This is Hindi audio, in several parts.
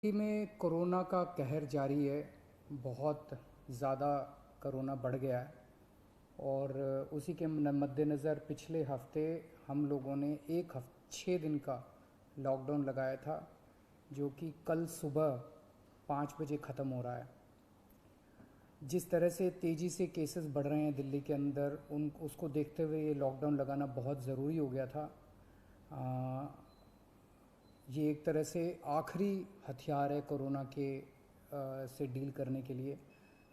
दिल्ली में कोरोना का कहर जारी है। बहुत ज़्यादा कोरोना बढ़ गया है और उसी के मद्देनज़र पिछले हफ्ते हम लोगों ने 6 दिन का लॉकडाउन लगाया था, जो कि कल सुबह 5 बजे ख़त्म हो रहा है। जिस तरह से तेज़ी से केसेस बढ़ रहे हैं दिल्ली के अंदर, उसको देखते हुए ये लॉकडाउन लगाना बहुत ज़रूरी हो गया था। ये एक तरह से आखिरी हथियार है कोरोना के से डील करने के लिए,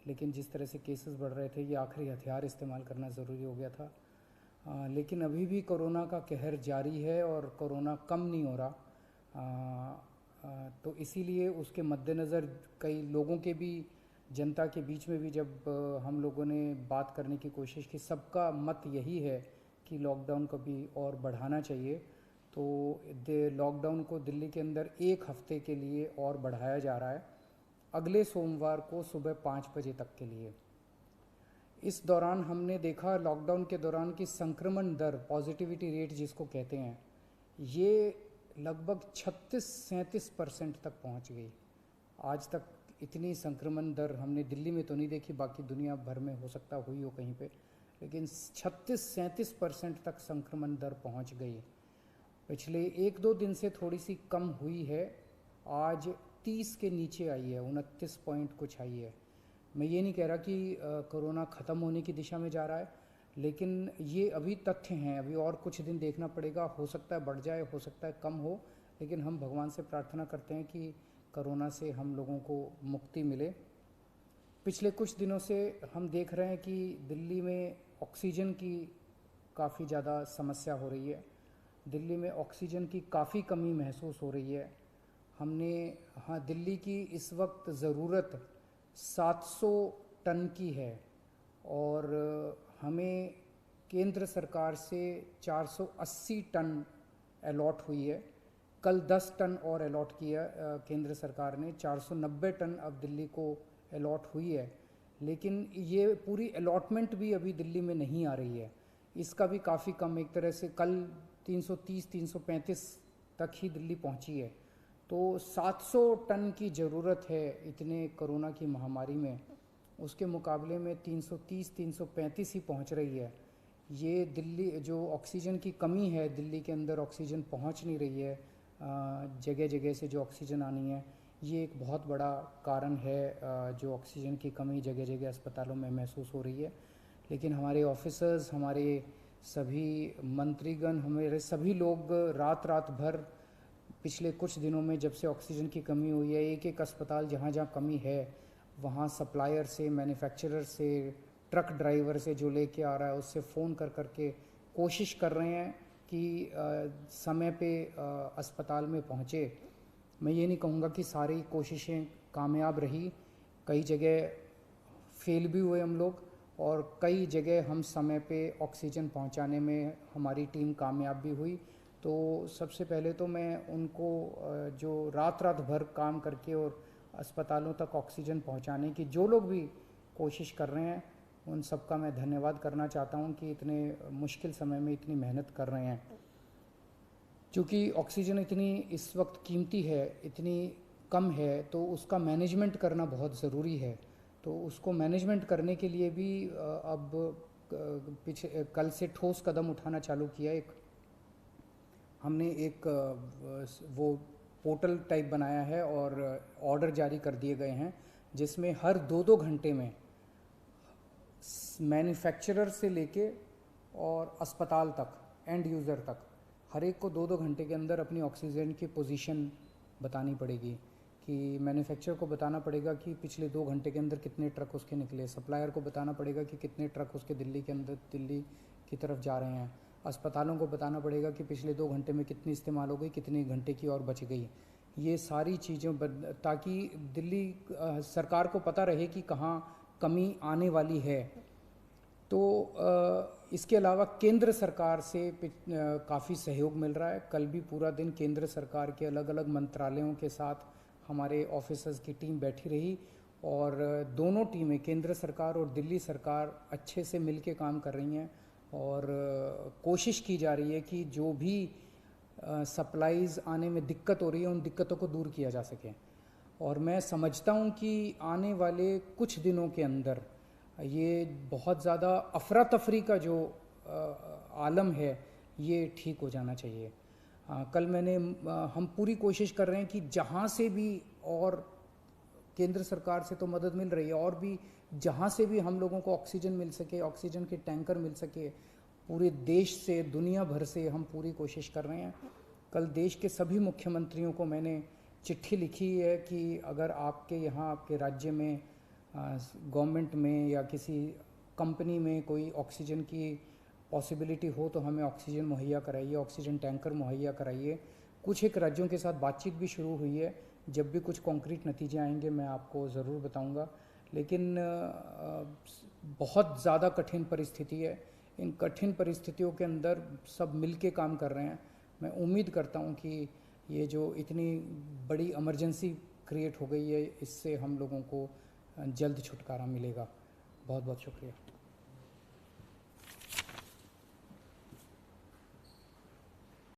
लेकिन जिस तरह से केसेस बढ़ रहे थे ये आखिरी हथियार इस्तेमाल करना ज़रूरी हो गया था। लेकिन अभी भी कोरोना का कहर जारी है और कोरोना कम नहीं हो रहा। तो इसीलिए उसके मद्देनज़र कई लोगों के भी, जनता के बीच में भी जब हम लोगों ने बात करने की कोशिश की, सबका मत यही है कि लॉकडाउन को भी और बढ़ाना चाहिए। तो लॉकडाउन को दिल्ली के अंदर 1 हफ्ते के लिए और बढ़ाया जा रहा है, अगले सोमवार को सुबह 5 बजे तक के लिए। इस दौरान हमने देखा, लॉकडाउन के दौरान, की संक्रमण दर, पॉजिटिविटी रेट जिसको कहते हैं, ये लगभग 36-37% तक पहुंच गई। आज तक इतनी संक्रमण दर हमने दिल्ली में तो नहीं देखी, बाकी दुनिया भर में हो सकता हुई हो कहीं पे, लेकिन 36-37% तक संक्रमण दर पहुंच गई। पिछले 1-2 दिन से थोड़ी सी कम हुई है, आज 30 के नीचे आई है, 29 पॉइंट कुछ आई है। मैं ये नहीं कह रहा कि कोरोना ख़त्म होने की दिशा में जा रहा है, लेकिन ये अभी तथ्य हैं, अभी और कुछ दिन देखना पड़ेगा। हो सकता है बढ़ जाए, हो सकता है कम हो, लेकिन हम भगवान से प्रार्थना करते हैं कि कोरोना से हम लोगों को मुक्ति मिले। पिछले कुछ दिनों से हम देख रहे हैं कि दिल्ली में ऑक्सीजन की काफ़ी ज़्यादा समस्या हो रही है। दिल्ली में ऑक्सीजन की काफ़ी कमी महसूस हो रही है। हाँ, दिल्ली की इस वक्त ज़रूरत 700 टन की है और हमें केंद्र सरकार से 480 टन अलॉट हुई है। कल 10 टन और अलॉट किया केंद्र सरकार ने, 490 टन अब दिल्ली को अलॉट हुई है। लेकिन ये पूरी अलॉटमेंट भी अभी दिल्ली में नहीं आ रही है, इसका भी काफ़ी कम, एक तरह से कल 330-335 तक ही दिल्ली पहुंची है। तो 700 टन की ज़रूरत है इतने कोरोना की महामारी में, उसके मुकाबले में 330-335 ही पहुंच रही है। ये दिल्ली जो ऑक्सीजन की कमी है, दिल्ली के अंदर ऑक्सीजन पहुंच नहीं रही है, जगह जगह से जो ऑक्सीजन आनी है, ये एक बहुत बड़ा कारण है जो ऑक्सीजन की कमी जगह जगह अस्पतालों में महसूस हो रही है। लेकिन हमारे ऑफिसर्स, हमारे सभी मंत्रीगण, हमारे सभी लोग रात रात भर पिछले कुछ दिनों में, जब से ऑक्सीजन की कमी हुई है, एक एक अस्पताल जहाँ जहाँ कमी है वहाँ सप्लायर से, मैन्युफैक्चरर से, ट्रक ड्राइवर से जो लेके आ रहा है उससे फ़ोन कर करके कोशिश कर रहे हैं कि समय पे अस्पताल में पहुँचे। मैं ये नहीं कहूँगा कि सारी कोशिशें कामयाब रही, कई जगह फेल भी हुए हम लोग, और कई जगह हम समय पे ऑक्सीजन पहुंचाने में हमारी टीम कामयाब भी हुई। तो सबसे पहले तो मैं उनको जो रात रात भर काम करके और अस्पतालों तक ऑक्सीजन पहुंचाने की जो लोग भी कोशिश कर रहे हैं, उन सबका मैं धन्यवाद करना चाहता हूं कि इतने मुश्किल समय में इतनी मेहनत कर रहे हैं। क्योंकि ऑक्सीजन इतनी इस वक्त कीमती है, इतनी कम है, तो उसका मैनेजमेंट करना बहुत ज़रूरी है। तो उसको मैनेजमेंट करने के लिए भी अब कल से ठोस कदम उठाना चालू किया। हमने एक वो पोर्टल टाइप बनाया है और ऑर्डर जारी कर दिए गए हैं, जिसमें हर 2-2 घंटे में मैन्युफैक्चरर से लेके और अस्पताल तक, एंड यूज़र तक, हर एक को 2-2 घंटे के अंदर अपनी ऑक्सीजन की पोजीशन बतानी पड़ेगी। कि मैन्युफैक्चरर को बताना पड़ेगा कि पिछले 2 घंटे के अंदर कितने ट्रक उसके निकले, सप्लायर को बताना पड़ेगा कि कितने ट्रक उसके दिल्ली की तरफ जा रहे हैं, अस्पतालों को बताना पड़ेगा कि पिछले 2 घंटे में कितनी इस्तेमाल हो गई, कितने घंटे की और बच गई। ये सारी चीज़ें ताकि दिल्ली सरकार को पता रहे कि कहाँ कमी आने वाली है। तो इसके अलावा केंद्र सरकार से काफ़ी सहयोग मिल रहा है। कल भी पूरा दिन केंद्र सरकार के अलग अलग मंत्रालयों के साथ हमारे ऑफिसर्स की टीम बैठी रही, और दोनों टीमें, केंद्र सरकार और दिल्ली सरकार, अच्छे से मिलके काम कर रही हैं और कोशिश की जा रही है कि जो भी सप्लाईज़ आने में दिक्कत हो रही है उन दिक्कतों को दूर किया जा सके। और मैं समझता हूँ कि आने वाले कुछ दिनों के अंदर ये बहुत ज़्यादा अफरा तफरी का जो आलम है ये ठीक हो जाना चाहिए। कल हम पूरी कोशिश कर रहे हैं कि जहाँ से भी, और केंद्र सरकार से तो मदद मिल रही है, और भी जहाँ से भी हम लोगों को ऑक्सीजन मिल सके, ऑक्सीजन के टैंकर मिल सके, पूरे देश से, दुनिया भर से हम पूरी कोशिश कर रहे हैं। कल देश के सभी मुख्यमंत्रियों को मैंने चिट्ठी लिखी है कि अगर आपके यहाँ, आपके राज्य में, गवर्नमेंट में या किसी कंपनी में कोई ऑक्सीजन की पॉसिबिलिटी हो तो हमें ऑक्सीजन मुहैया कराइए, ऑक्सीजन टैंकर मुहैया कराइए। कुछ एक राज्यों के साथ बातचीत भी शुरू हुई है। जब भी कुछ कॉन्क्रीट नतीजे आएंगे मैं आपको ज़रूर बताऊंगा। लेकिन बहुत ज़्यादा कठिन परिस्थिति है। इन कठिन परिस्थितियों के अंदर सब मिल के काम कर रहे हैं। मैं उम्मीद करता हूं कि ये जो इतनी बड़ी इमरजेंसी क्रिएट हो गई है, इससे हम लोगों को जल्द छुटकारा मिलेगा। बहुत बहुत शुक्रिया।